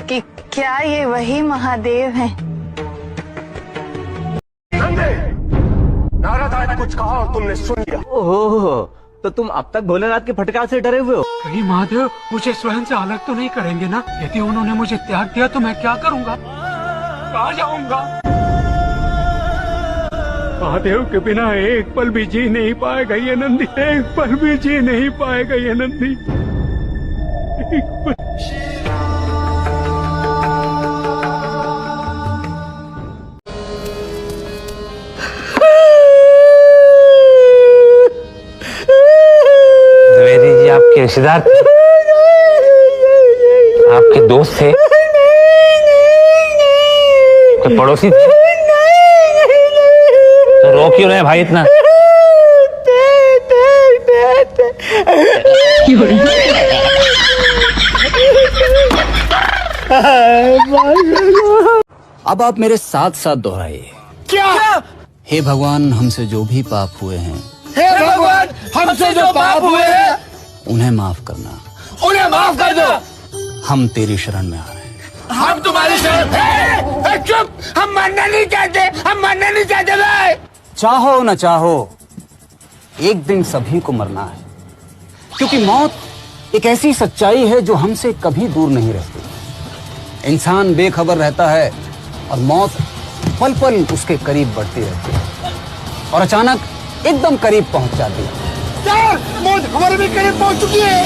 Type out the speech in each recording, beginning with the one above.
कि क्या ये वही महादेव हैं? नारद आज कुछ कहा और तुमने सुन लिया। ओह, तो तुम अब तक भोलेनाथ के फटकार से डरे हुए हो? कहीं महादेव मुझे स्वयं से अलग तो नहीं करेंगे ना? यदि उन्होंने मुझे त्याग दिया तो मैं क्या करूँगा? कहाँ जाऊँगा? महादेव के बिना एक पल भी जी नहीं पाएगा ये नंदी, एक पल भी जी नहीं पाएगा ये नंदी। द्विवेदी जी आपके रिश्तेदार थे? आपके दोस्त थे? कोई पड़ोसी थे? तो रो क्यों रहे भाई इतना? अब आप मेरे साथ साथ दोहराइए। क्या? हे भगवान, हमसे जो भी पाप हुए हैं, हे भगवान, हमसे जो पाप हुए हैं उन्हें माफ करना। उन्हें माफ कर दो। हम तेरी शरण में आ रहे हैं। हम तुम्हारी शरण। चुप, हम मरना नहीं चाहते, हम मरना नहीं चाहते भाई। चाहो न चाहो, एक दिन सभी को मरना है, क्योंकि मौत एक ऐसी सच्चाई है जो हमसे कभी दूर नहीं रहती। इंसान बेखबर रहता है और मौत पल पल उसके करीब बढ़ती रहती है और अचानक एकदम करीब पहुंच जाती है। मौत हमारे भी करीब पहुंच चुकी है।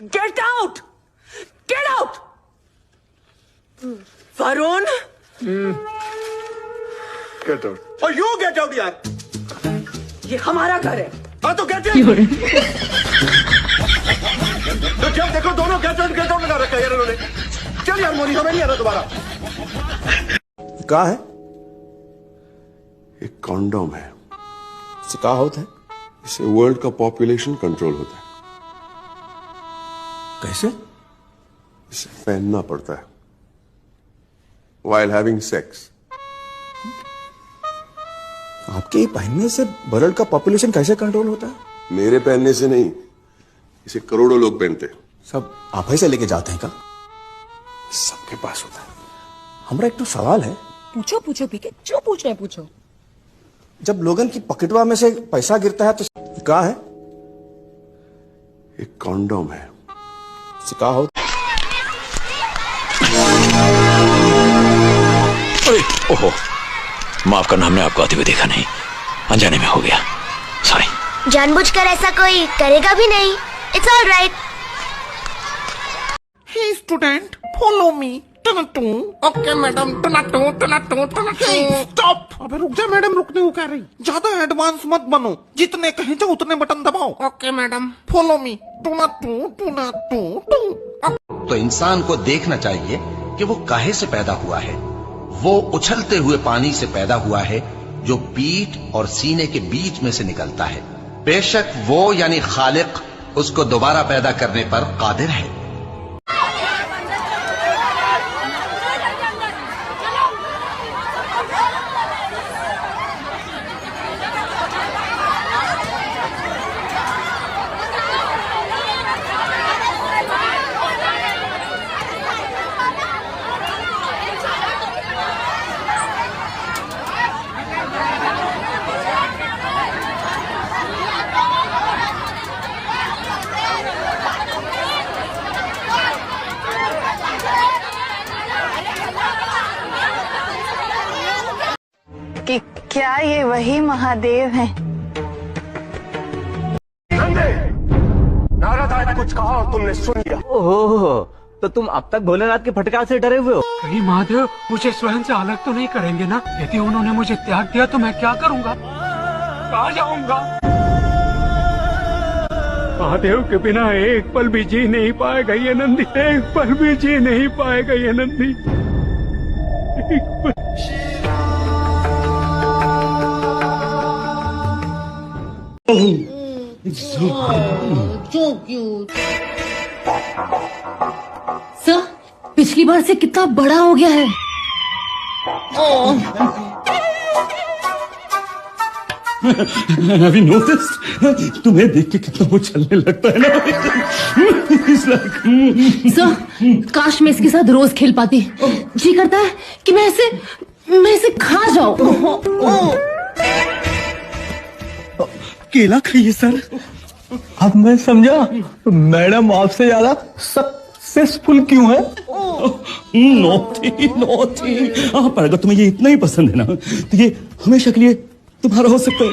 Get out, get out. Varun, get out. और यू गेट आउट यार। ये हमारा घर है। हाँ तो गेट आउट। तो जब देखो दोनों गेट आउट लगा रखा है यार इन्होंने। चल यार मोनी, हमें नहीं आना दोबारा। क्या है? एक कॉन्डोम है। इससे क्या होता है? इससे वर्ल्ड का पॉपुलेशन कंट्रोल होता है। कैसे? इसे पहनना पड़ता है while having sex। आपके ही पहनने से वर्ल्ड का पॉपुलेशन कैसे कंट्रोल होता है? मेरे पहनने से नहीं, इसे करोड़ों लोग पहनते हैं। सब आप ही से लेके जाते हैं क्या? सबके पास होता है। हमारा एक तो सवाल है। पूछो पूछो पीके, जो पूछना है पूछो। जब लोगन की पॉकेटवा में से पैसा गिरता है तो क्या है? एक कॉन्डोम है। इससे क्या होता है? ओहो, माफ करना, हमने आपको आते हुए देखा नहीं, अनजाने में हो गया, सॉरी। जानबूझकर ऐसा कोई करेगा भी नहीं। It's all right. Hey student, follow me. Okay madam. Stop. अबे रुक जा मैडम, रुकने को कह रही। ज्यादा एडवांस मत बनो, जितने कहे जाओ उतने बटन दबाओ। ओके मैडम, फॉलो मी। तो इंसान को देखना चाहिए कि वो काहे से पैदा हुआ है। वो उछलते हुए पानी से पैदा हुआ है जो पीठ और सीने के बीच में से निकलता है। बेशक वो यानी खालिक उसको दोबारा पैदा करने पर कादिर है। कि क्या ये वही महादेव हैं? नारद आज कुछ कहा और तुमने सुन लिया। ओह, तो तुम अब तक भोलेनाथ के फटकार से डरे हुए हो? कहीं महादेव मुझे स्वयं से अलग तो नहीं करेंगे ना? यदि उन्होंने मुझे त्याग दिया तो मैं क्या करूँगा? कहाँ जाऊँगा? महादेव के बिना एक पल भी जी नहीं पाएगा ये नंदी, एक पल भी जी नहीं पाएगा ये नंदी। सर, पिछली बार से कितना बड़ा हो गया है। Have you noticed? तुम्हें देख के कितना वो चलने लगता है ना। It's like, सर काश मैं इसके साथ रोज खेल पाती। जी करता है कि मैं इसे खा जाऊं। केला खाइए सर। अब मैं समझा मैडम आपसे ज्यादा सक्सेसफुल क्यों है। Naughty naughty. पर अगर तुम्हें ये इतना ही पसंद है ना तो ये हमेशा के लिए तुम्हारा हो सकता है।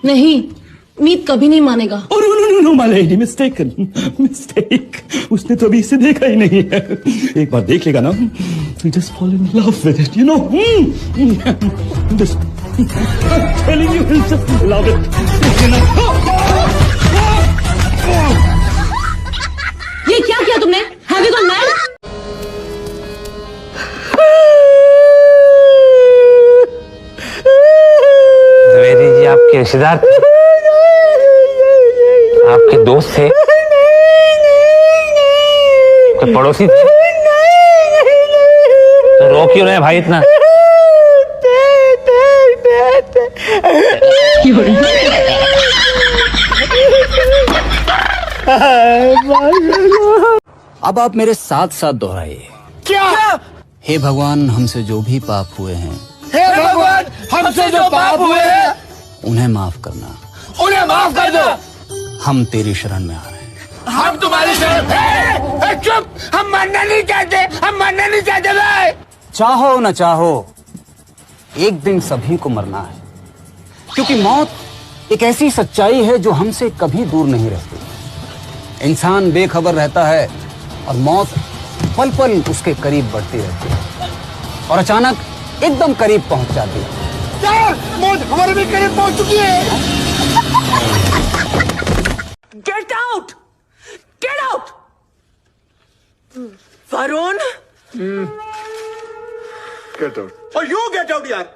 नहीं, मीत कभी नहीं मानेगा। Oh, no, my lady, mistaken, mistake. उसने तो अभी इसे देखा ही नहीं है। एक बार देख लेगा ना, you just fall in love with it, you know. Just, I'm telling you, he'll just love it. ये क्या किया तुमने? Have you gone mad? Dwivedi ji आपके रिश्तेदार थे, आपके दोस्त थे, कोई पड़ोसी थे, तो रो क्यों रहे भाई इतना। अब आप मेरे साथ साथ दोहराइए। क्या? हे भगवान, हमसे जो भी पाप हुए हैं, हे भगवान, हमसे जो पाप हुए हैं उन्हें माफ करना। उन्हें माफ कर दो। हम तेरी शरण में आ रहे हैं। हम तुम्हारी शरण। चुप, हम मरना नहीं चाहते, हम मरना नहीं चाहते भाई। चाहो न चाहो, एक दिन सभी को मरना है, क्योंकि मौत एक ऐसी सच्चाई है जो हमसे कभी दूर नहीं रहती। इंसान बेखबर रहता है और मौत पल पल उसके करीब बढ़ती रहती है और अचानक एकदम करीब पहुंच जाती है। मौत हमारे भी करीब पहुंच चुकी है। Get out, get out. Varun, get out. और यू गेट आउट यार।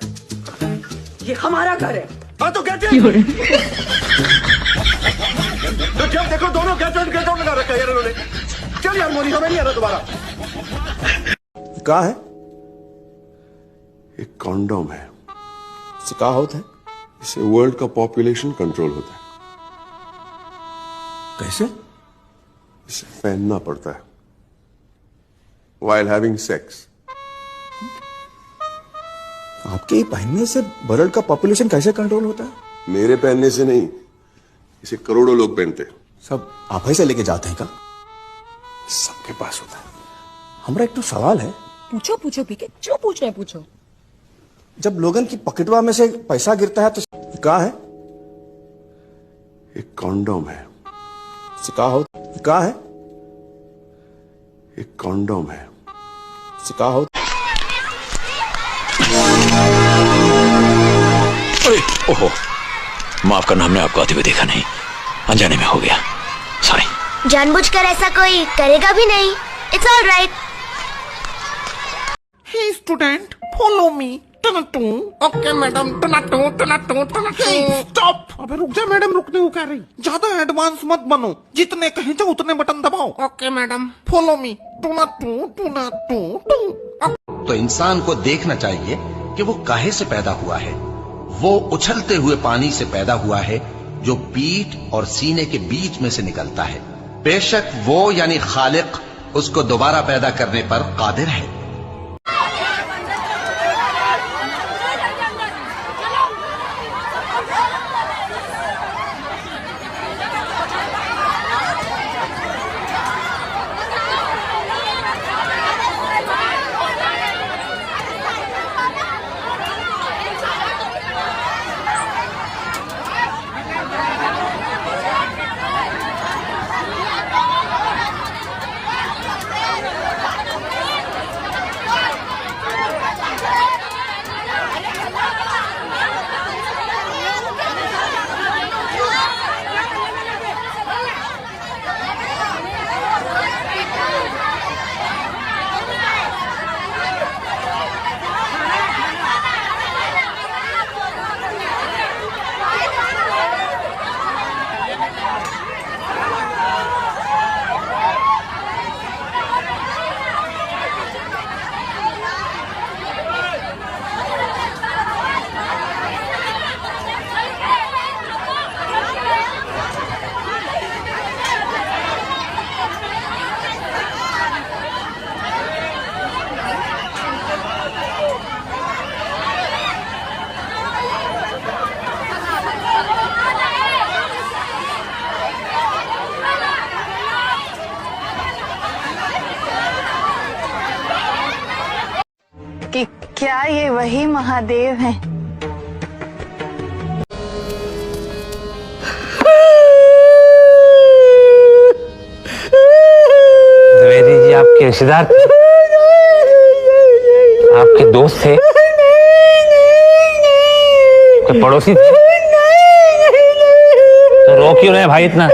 ये हमारा घर है। हाँ तो गेट आउट। तो क्या देखो, दोनों गेट आउट लगा रखा है यार उन्होंने। चल यार मोदी, हमें नहीं आना दोबारा। क्या है? एक कॉन्डोम है। इससे क्या होता है? इससे वर्ल्ड का पॉपुलेशन कंट्रोल होता है। कैसे? इसे पहनना पड़ता है while having sex। आपके पहनने से वर्ल्ड का पॉपुलेशन कैसे कंट्रोल होता है? मेरे पहनने से नहीं, इसे करोड़ों लोग पहनते हैं। सब आप ही से लेके जाते हैं क्या? सबके पास होता है। हमारा एक तो सवाल है। पूछो पूछो पीके, जो पूछना है पूछो। जब लोगन की पॉकेटवा में से पैसा गिरता है तो क्या है? एक कॉन्डोम है। इससे क्या होता है? क्या है? एक कॉन्डोम है। इससे क्या होता है? ओहो, माफ करना, हमने आपको आते हुए देखा नहीं, अनजाने में हो गया, सॉरी। जानबूझकर ऐसा कोई करेगा भी नहीं। It's all right. Hey student, follow me. टनटू। ओके मैडम, टनटू टनटू टनटू। स्टॉप। अबे रुक जा मैडम, रुकने को कह रही। ज्यादा एडवांस मत बनो, जितने कहे जाओ उतने बटन दबाओ। Okay madam, follow me. टनटू टनटू टू। तो इंसान को देखना चाहिए कि वो काहे से पैदा हुआ है। वो उछलते हुए पानी से पैदा हुआ है जो पीठ और सीने के बीच में से निकलता है। बेशक वो यानी खालिक उसको दोबारा पैदा करने पर कादिर है। क्या ये वही महादेव हैं? द्विवेदी जी आपके रिश्तेदार थे? आपके दोस्त थे? कोई पड़ोसी थे? तो रो क्यों रहे भाई इतना?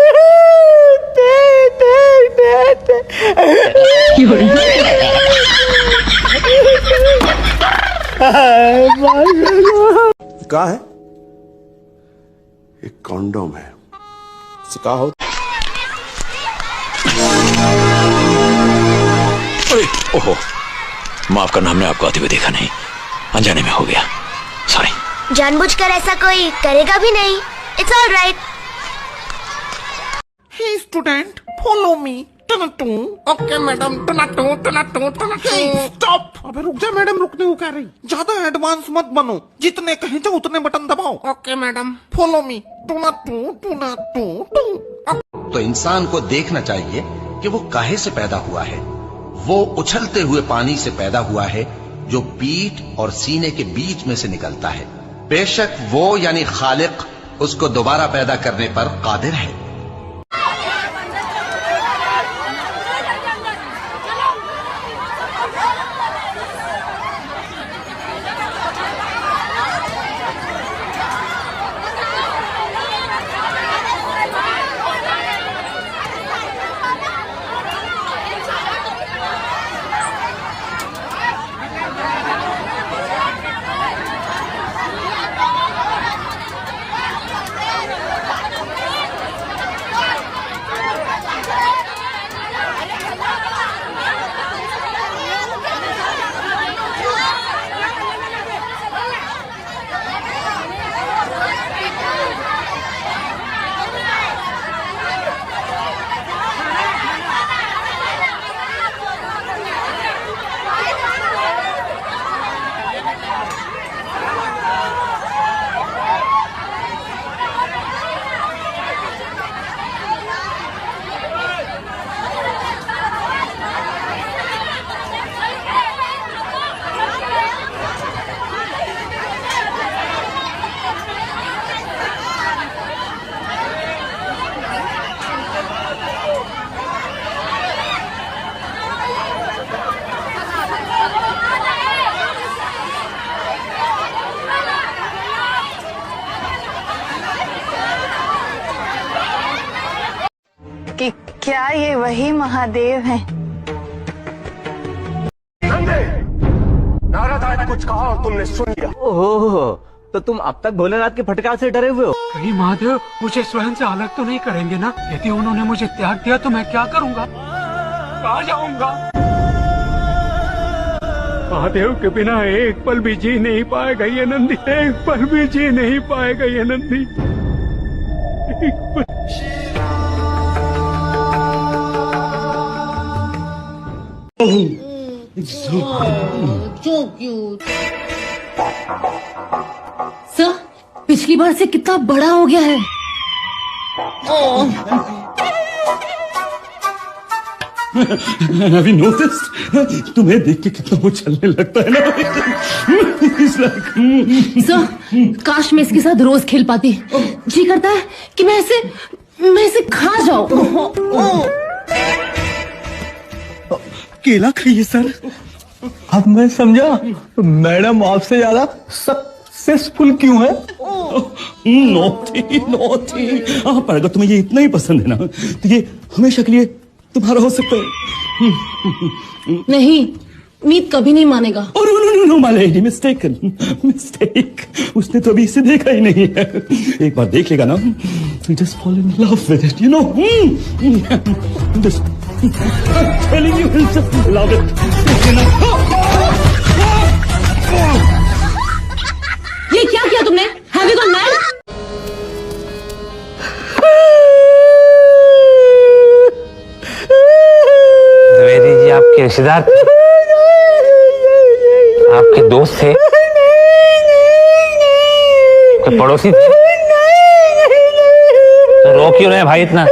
क्या है? एक कॉन्डोम है। इससे क्या होता? अरे ओहो, माफ करना, हमने आपको आते हुए देखा नहीं, अनजाने में हो गया, सॉरी। जानबूझकर ऐसा कोई करेगा भी नहीं। It's all right. Hey student, follow me. टनटू। ओके मैडम, टनटू टनटू टनटू। स्टॉप। अबे रुक जा मैडम, रुकने को कह रही। ज्यादा एडवांस मत बनो, जितने कहे जाओ उतने बटन दबाओ। Okay madam, follow me. टनटू टनटू टू। तो इंसान को देखना चाहिए कि वो काहे से पैदा हुआ है। वो उछलते हुए पानी से पैदा हुआ है जो पीठ और सीने के बीच में से निकलता है। बेशक वो यानी खालिक उसको दोबारा पैदा करने पर कादिर है। कि क्या ये वही महादेव हैं? नारद कुछ कहा और तुमने सुन लिया। ओहो, तो तुम अब तक भोलेनाथ के फटकार से डरे हुए हो? कहीं महादेव मुझे स्वयं से अलग तो नहीं करेंगे ना? यदि उन्होंने मुझे त्याग दिया तो मैं क्या करूँगा? कहाँ जाऊँगा? महादेव के बिना एक पल भी जी नहीं पाएगा ये नंदी, एक पल भी जी नहीं पाएगा ये नंदी। सर, पिछली बार से कितना बड़ा हो गया है। Have you noticed? तुम्हें देख के कितना वो चलने लगता है ना। सर, काश मैं इसके साथ रोज खेल पाती। जी करता है कि मैं इसे खा जाऊं। केला खाइए सर। अब मैं समझा मैडम आपसे ज्यादा सक्सेसफुल क्यों है। नौती नौती। पर अगर तुम्हें ये इतना ही पसंद है ना तो ये हमेशा के लिए तुम्हारा हो सकता है। नहीं, मीत कभी नहीं मानेगा। No my lady, mistake. उसने तो अभी इसे देखा ही नहीं है। एक बार देख लेगा ना तो just fall in love with it, you know. Just I'm telling you, he'll just love it. ये क्या किया तुमने? Have you gone mad? Dwivedi ji आपके रिश्तेदार थे? आपके दोस्त थे? कोई पड़ोसी थे? तो रो क्यों रहे भाई इतना?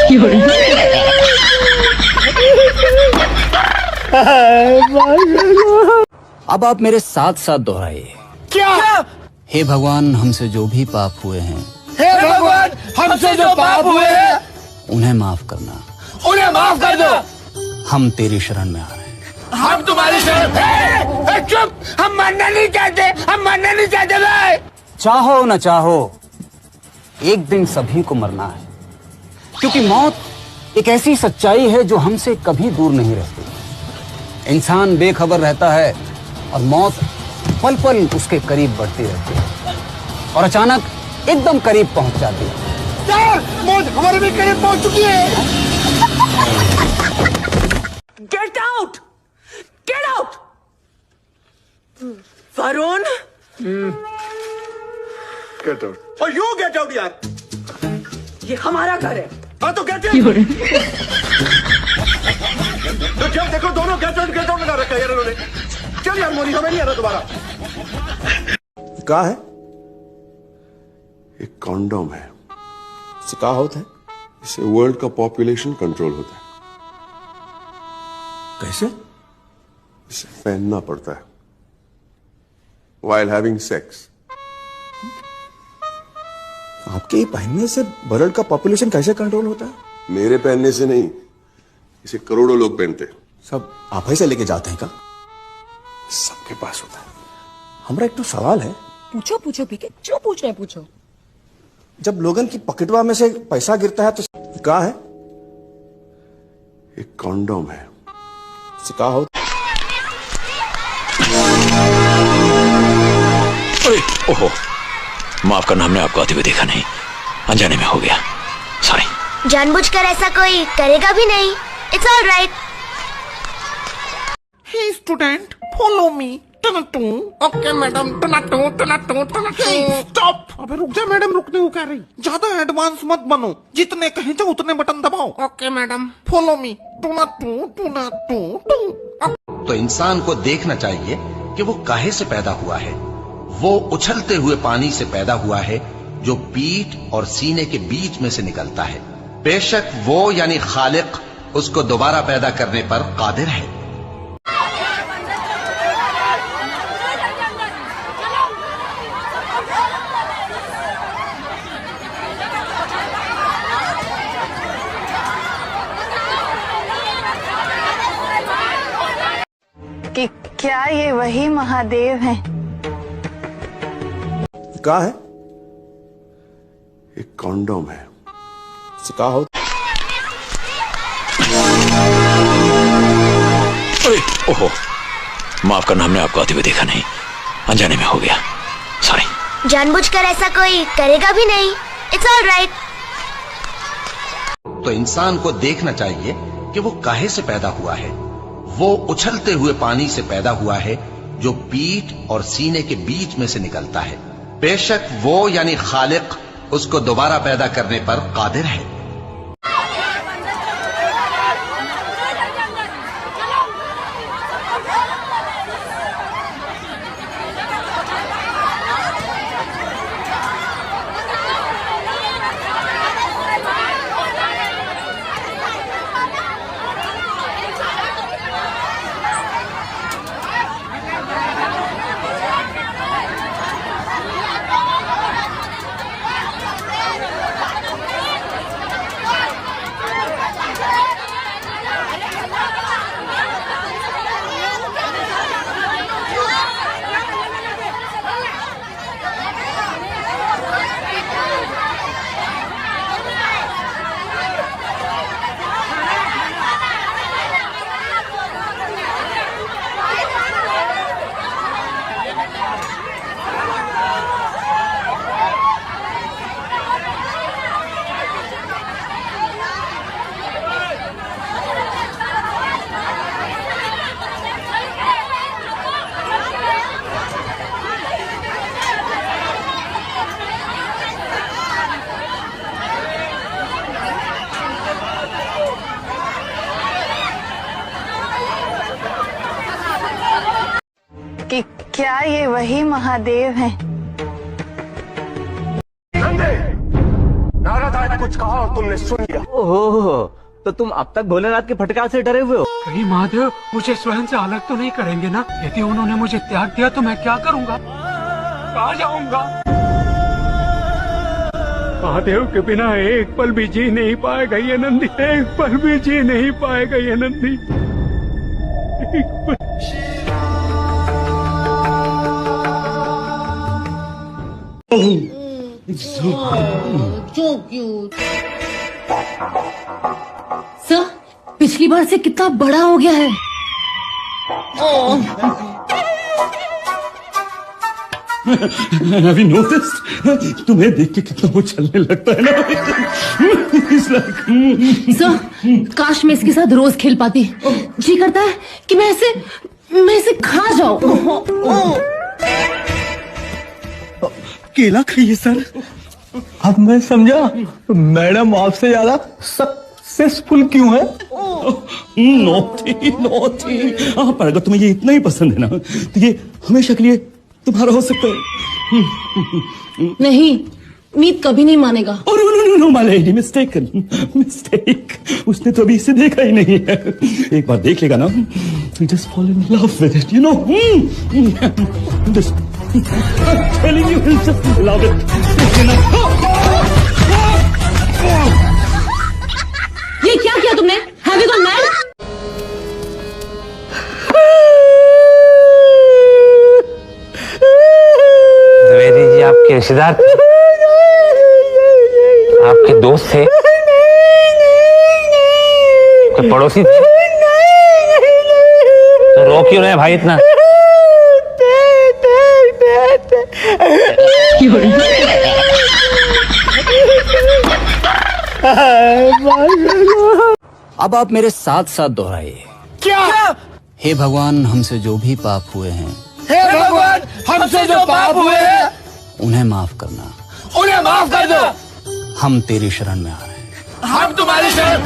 क्यों? अब आप मेरे साथ साथ दोहराइए। क्या? हे भगवान, हमसे जो भी पाप हुए हैं, हे भगवान, हमसे जो पाप हुए हैं उन्हें माफ करना। उन्हें माफ कर दो। हम तेरी शरण में आ रहे हैं। हम तुम्हारी शरण। चुप, हम मरना नहीं चाहते, हम मरना नहीं चाहते भाई। चाहो न चाहो, एक दिन सभी को मरना है, क्योंकि मौत एक ऐसी सच्चाई है जो हमसे कभी दूर नहीं रहती। इंसान बेखबर रहता है और मौत पल पल उसके करीब बढ़ती रहती है और अचानक एकदम करीब पहुंच जाती है। मौत हमारे भी करीब पहुंच चुकी है। Get out, get out. Varun, get out. और यू गेट आउट यार, ये हमारा घर है। हाँ तो गेट आउट। तो जब देखो दोनों गेट आउट लगा रखा है यार इन्होंने। चल यार मोनी, हमें नहीं आना दोबारा। क्या है? एक कॉन्डोम है। इससे क्या होता है? इससे वर्ल्ड का पॉपुलेशन कंट्रोल होता है। कैसे? इसे पहनना पड़ता है while having sex। आपके ये पहनने से वर्ल्ड का पॉपुलेशन कैसे कंट्रोल होता है? मेरे पहनने से नहीं, इसे करोड़ों लोग पहनते हैं। सब आप ही से लेके जाते हैं क्या? सबके पास होता है। हमारा एक तो सवाल है। पूछो पूछो पीके, जो पूछ रहे पूछो। जब लोगन की पॉकेटवा में से पैसा गिरता है तो क्या है? एक कॉन्डोम है। इससे क्या होता है? ओहो, माफ करना, हमने आपको आते हुए देखा नहीं, अनजाने में हो गया, सॉरी। जानबूझकर ऐसा कोई करेगा भी नहीं। It's all right. Hey student, follow me. Okay madam. Stop. अबे रुक जा मैडम, रुकने को कह रही। ज्यादा एडवांस मत बनो, जितने कहे जाओ उतने बटन दबाओ। ओके मैडम, फॉलो मी। तो इंसान को देखना चाहिए कि वो काहे से पैदा हुआ है। वो उछलते हुए पानी से पैदा हुआ है जो पीठ और सीने के बीच में से निकलता है। बेशक वो यानी खालिक उसको दोबारा पैदा करने पर कादिर है। कि क्या ये वही महादेव हैं? क्या है? एक कॉन्डोम है। इससे क्या होता है? ओहो, माफ करना, हमने आपको आते हुए देखा नहीं, अनजाने में हो गया, सॉरी। जानबूझकर ऐसा कोई करेगा भी नहीं। It's all right. तो इंसान को देखना चाहिए कि वो काहे से पैदा हुआ है। वो उछलते हुए पानी से पैदा हुआ है जो पीठ और सीने के बीच में से निकलता है। बेशक वो यानी खालिक उसको दोबारा पैदा करने पर कादिर है। कि क्या ये वही महादेव हैं? नाराज कुछ कहा और तुमने सुन लिया। ओह, तो तुम अब तक भोलेनाथ के फटकार से डरे हुए हो? कहीं महादेव मुझे स्वयं से अलग तो नहीं करेंगे ना? यदि उन्होंने मुझे त्याग दिया तो मैं क्या करूँगा? कहाँ जाऊँगा? महादेव के बिना एक पल भी जी नहीं पाएगा ये नंदी, एक पल भी जी नहीं पाएगा ये नंदी। सर, पिछली बार से कितना बड़ा हो गया है। Have you noticed? तुम्हें देख के कितना वो चलने लगता है ना। सर, काश मैं इसके साथ रोज खेल पाती। जी करता है कि मैं इसे खा जाऊं। केला खाइए सर। अब मैं समझा मैडम आपसे ज्यादा सक्सेसफुल क्यों है। नौती नौती। पर अगर तुम्हें ये इतना ही पसंद है ना तो ये हमेशा के लिए तुम्हारा हो सकता है। नहीं, मीत कभी नहीं मानेगा। No my lady, mistake. उसने तो अभी इसे देखा ही नहीं है। एक बार देख लेगा ना, just fall in love with it, you know. Just telling you, just love it. ये क्या किया तुमने? Have you gone mad? Dwivedi ji आपके रिश्तेदार थे? आपके दोस्त थे? कोई पड़ोसी थे? तो रो क्यों रहे भाई इतना? अब आप मेरे साथ साथ दोहराइए। क्या? हे भगवान, हमसे जो भी पाप हुए हैं, हे भगवान, हमसे जो पाप हुए हैं उन्हें माफ करना। उन्हें माफ कर दो। हम तेरी शरण में आ रहे हैं। हम तुम्हारी शरण।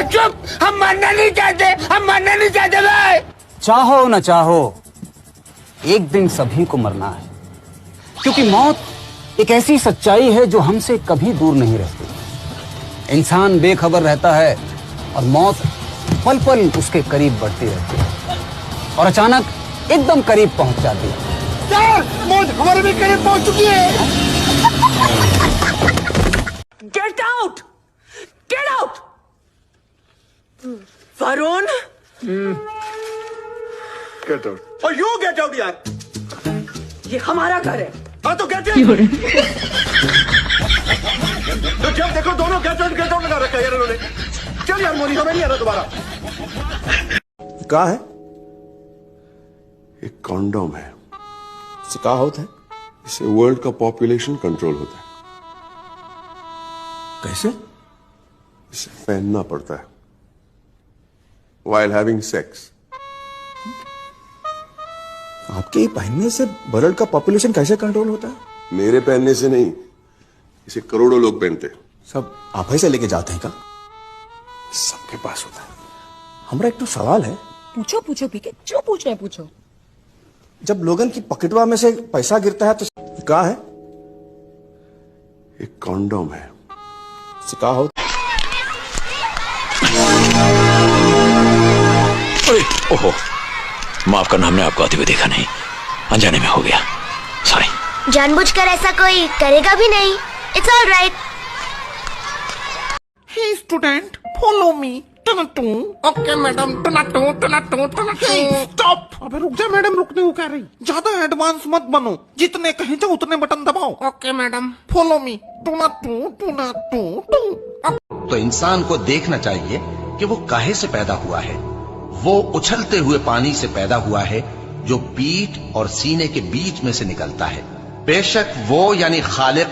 चुप, हम मरना नहीं चाहते भाई। चाहो न चाहो, एक दिन सभी को मरना है, क्योंकि मौत एक ऐसी सच्चाई है जो हमसे कभी दूर नहीं रहती। इंसान बेखबर रहता है और मौत पल पल उसके करीब बढ़ती रहती है और अचानक एकदम करीब पहुंच जाती है। मौत हमारे भी करीब पहुंच चुकी है। Get out, get out. Varun, get out. और यू गेट आउट यार। ये हमारा घर है। हाँ तो गेट आउट। तो जब देखो दोनों गेट आउट लगा रखा है यार इन्होंने। चल यार मोनी, हमें नहीं आना दोबारा। कहा है एक कॉन्डोम है। इससे क्या होता है? इससे वर्ल्ड का पॉपुलेशन कंट्रोल होता है। कैसे? इसे पहनना पड़ता है while having sex। आपके पहनने से वर्ल्ड का पॉपुलेशन कैसे कंट्रोल होता है? मेरे पहनने से नहीं, इसे करोड़ों लोग पहनते हैं। सब आप ही से लेके जाते हैं क्या? सबके पास होता है। हमारा एक तो सवाल है। पूछो पूछो पीके, जो पूछना है पूछो। जब लोगन की पॉकेटवा में से पैसा गिरता है तो क्या है? एक कॉन्डोम है। इससे क्या होता है? ओहो, माफ करना, हमने आपको आते हुए देखा नहीं, अनजाने में हो गया, सॉरी। जानबूझकर ऐसा कोई करेगा भी नहीं। It's all right. Hey student, follow me. Okay madam. Stop. अबे रुक जा मैडम, रुकने को कह रही। ज्यादा एडवांस मत बनो, जितने कहे जाओ उतने बटन दबाओ। ओके मैडम, फॉलो मी। तो इंसान को देखना चाहिए कि वो काहे से पैदा हुआ है। वो उछलते हुए पानी से पैदा हुआ है जो पीठ और सीने के बीच में से निकलता है। बेशक वो यानी खालिक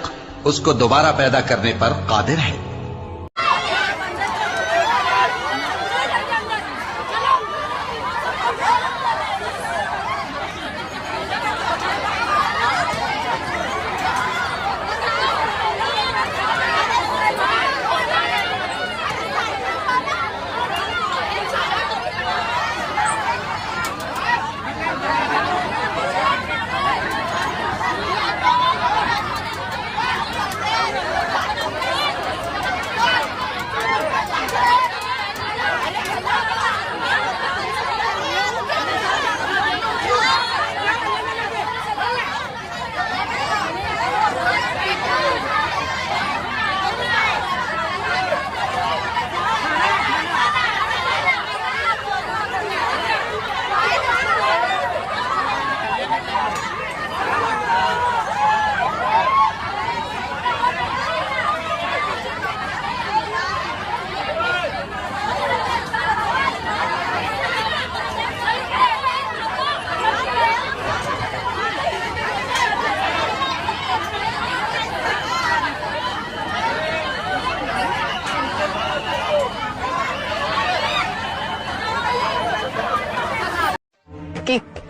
उसको दोबारा पैदा करने पर कादिर है।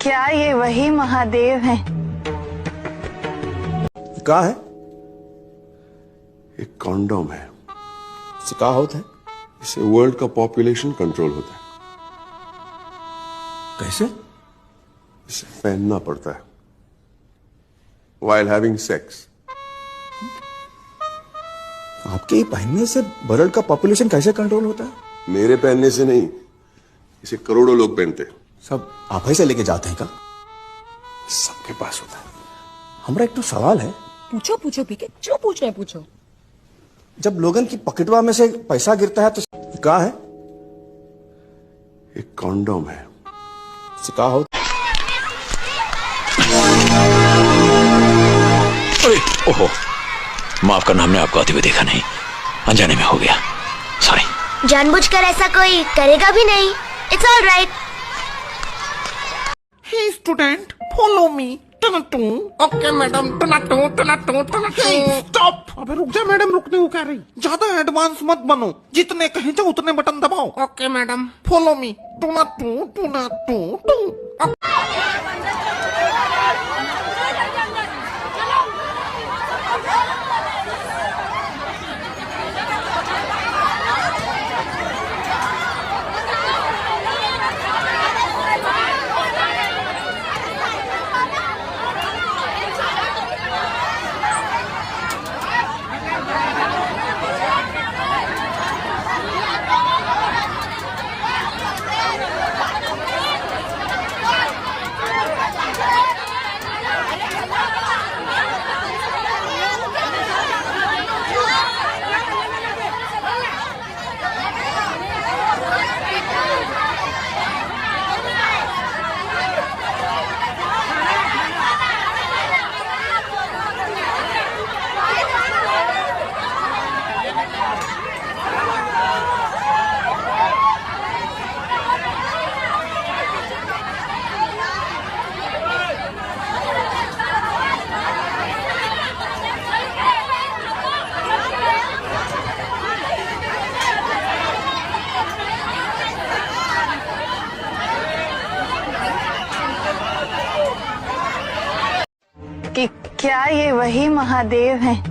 क्या ये वही महादेव हैं? कहा है एक कॉन्डोम है। इससे क्या होता है? इससे वर्ल्ड का पॉपुलेशन कंट्रोल होता है। कैसे? इसे पहनना पड़ता है while having sex। आपके ही पहनने से वर्ल्ड का पॉपुलेशन कैसे कंट्रोल होता है? मेरे पहनने से नहीं, इसे करोड़ों लोग पहनते हैं। सब आप ही से लेके जाते हैं क्या? सबके पास होता है। हमारा एक तो सवाल है। पूछो पूछो पीके, जो पूछना है पूछो। जब लोगन की पॉकेटवा में से पैसा गिरता है तो क्या है? एक कॉन्डोम है। इससे क्या होता है? ओहो, माफ करना, हमने आपको आते हुए देखा नहीं, अनजाने में हो गया, सॉरी। जानबूझकर ऐसा कोई करेगा भी नहीं। It's all right. Hey student, follow me. टनटू। ओके मैडम, टनटू टनटू टनटू। स्टॉप। अबे रुक जा मैडम, रुकने को कह रही। ज्यादा एडवांस मत बनो, जितने कहे जाओ उतने बटन दबाओ। Okay madam, follow me. टनटू टनटू टू। कि क्या ये वही महादेव हैं?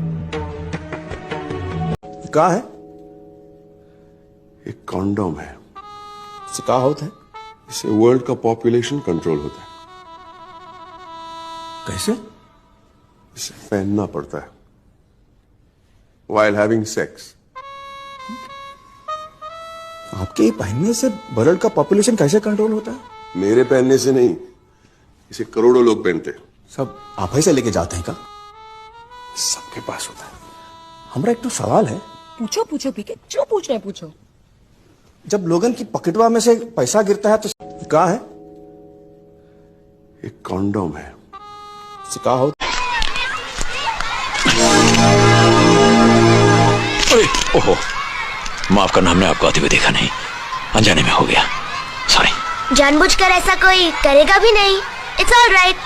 क्या है? एक कॉन्डोम है। इससे क्या होता है? इससे वर्ल्ड का पॉपुलेशन कंट्रोल होता है। कैसे? इसे पहनना पड़ता है while having sex। आपके ही पहनने से वर्ल्ड का पॉपुलेशन कैसे कंट्रोल होता है? मेरे पहनने से नहीं, इसे करोड़ों लोग पहनते हैं। सब आप ही से लेके जाते हैं क्या? सबके पास होता है। हमारा एक तो सवाल है। पूछो पूछो पीके, जो पूछना है पूछो। जब लोगन की पॉकेटवा में से पैसा गिरता है तो क्या है? एक कॉन्डोम है। इससे क्या होता है? ओहो, माफ करना, हमने आपको आते हुए देखा नहीं, अनजाने में हो गया, सॉरी। जानबूझकर ऐसा कोई करेगा भी नहीं। It's all right.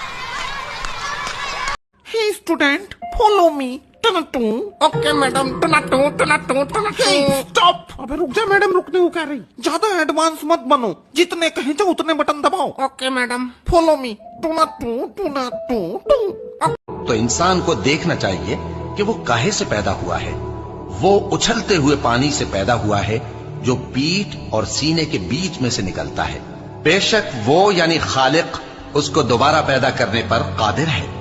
Hey student, follow me. टनटू। ओके मैडम, टनटू टनटू टनटू। स्टॉप। अबे रुक जा मैडम, रुकने को कह रही। ज्यादा एडवांस मत बनो, जितने कहे जाओ उतने बटन दबाओ। Okay madam, follow me. टनटू टनटू टू। तो इंसान को देखना चाहिए कि वो काहे से पैदा हुआ है। वो उछलते हुए पानी से पैदा हुआ है जो पीठ और सीने के बीच में से निकलता है। बेशक वो यानी खालिक उसको दोबारा पैदा करने पर कादिर है।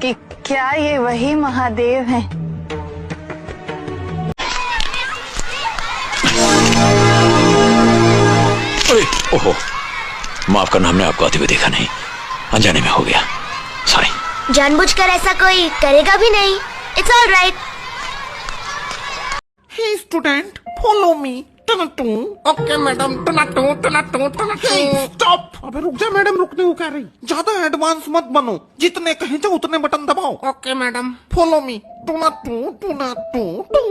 कि क्या ये वही महादेव हैं? ओहो, माफ करना, हमने आपको आते हुए देखा नहीं, अनजाने में हो गया, सॉरी। जानबूझकर ऐसा कोई करेगा भी नहीं। It's all right. Hey student, follow me. टनटू। ओके मैडम, टनटू टनटू टनटू। स्टॉप। अबे रुक जा मैडम, रुकने को कह रही। ज्यादा एडवांस मत बनो, जितने कहे जाओ उतने बटन दबाओ। Okay madam, follow me. टनटू टनटू टू।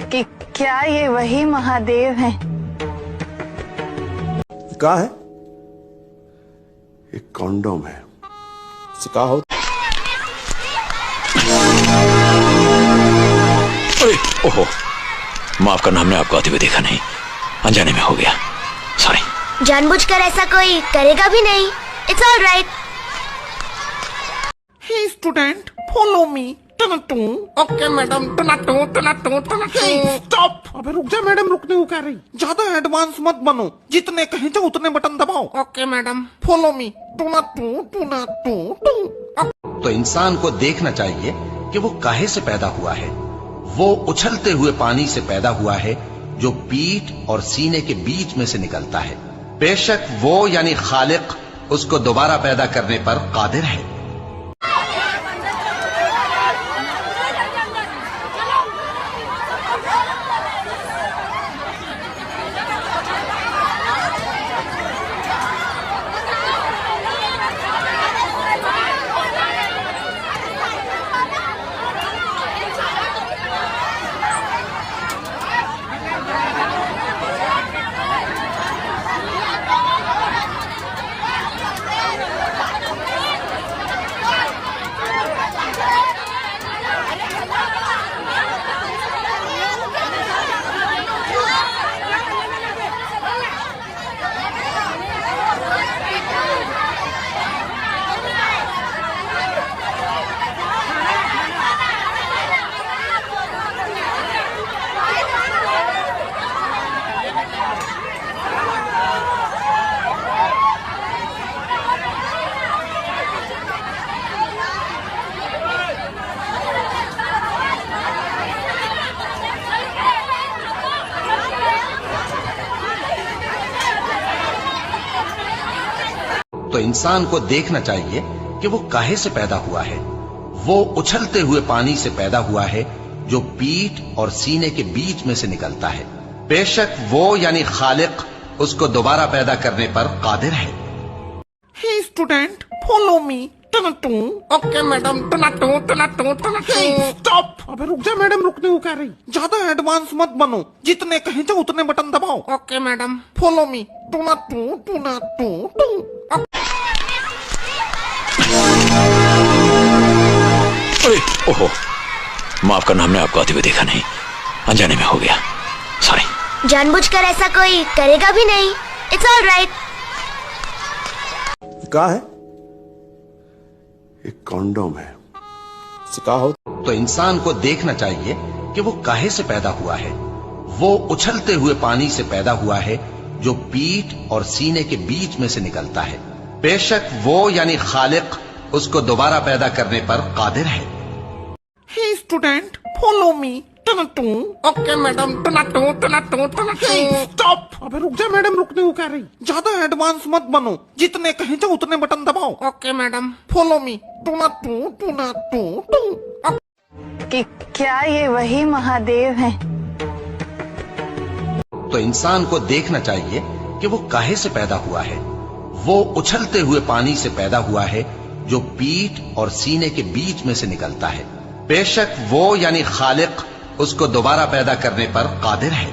कि क्या ये वही महादेव हैं? कहा है? एक कॉन्डोम है, इसे कहा हो? ओहो, माफ करना, हमने आपको आते हुए देखा नहीं, अनजाने में हो गया, सॉरी। जानबूझकर ऐसा कोई करेगा भी नहीं। It's all right. Hey student, follow me. टनटू। ओके मैडम, टनटू टनटू टनटू। स्टॉप। अबे रुक जा मैडम, रुकने को कह रही। ज्यादा एडवांस मत बनो, जितने कहे जाओ उतने बटन दबाओ। Okay madam, follow me. टनटू टनटू टू। तो इंसान को देखना चाहिए कि वो काहे से पैदा हुआ है। वो उछलते हुए पानी से पैदा हुआ है जो पीठ और सीने के बीच में से निकलता है। बेशक वो यानी खालिक उसको दोबारा पैदा करने पर कादिर है। तो इंसान को देखना चाहिए कि वो काहे से पैदा हुआ है। वो उछलते हुए पानी से पैदा हुआ है जो पीठ और सीने के बीच में से निकलता है। बेशक वो यानी खालिक उसको दोबारा पैदा करने पर कादिर है। Hey student, follow me. टनटू। ओके मैडम, टनटू टनटू टनटू। स्टॉप। अबे रुक जा मैडम, रुकने को कह रही। ज्यादा एडवांस मत बनो, जितने कहे जाओ उतने बटन दबाओ। Okay madam, follow me. टनटू टनटू टू। ओहो, माफ करना, हमने आपको आते हुए देखा नहीं, अनजाने में हो गया, सॉरी। जानबूझकर ऐसा कोई करेगा भी नहीं। It's all right. कहा है? एक कॉन्डोम है, इसे कहा हो? तो इंसान को देखना चाहिए कि वो काहे से पैदा हुआ है। वो उछलते हुए पानी से पैदा हुआ है जो पीठ और सीने के बीच में से निकलता है। बेशक वो यानी खालिक उसको दोबारा पैदा करने पर कादिर है। Hey student, follow me. टनटू ओके मैडम टनटू टनटू टनटू स्टॉप अबे रुक जा मैडम रुकने को कह रही ज्यादा एडवांस मत बनो जितने कहे जाओ उतने बटन दबाओ ओके मैडम फॉलो मी टनटू टनटू कि क्या ये वही महादेव हैं? तो इंसान को देखना चाहिए कि वो काहे से पैदा हुआ है। वो उछलते हुए पानी से पैदा हुआ है जो पीठ और सीने के बीच में से निकलता है। बेशक वो यानी खालिक उसको दोबारा पैदा करने पर कादिर है।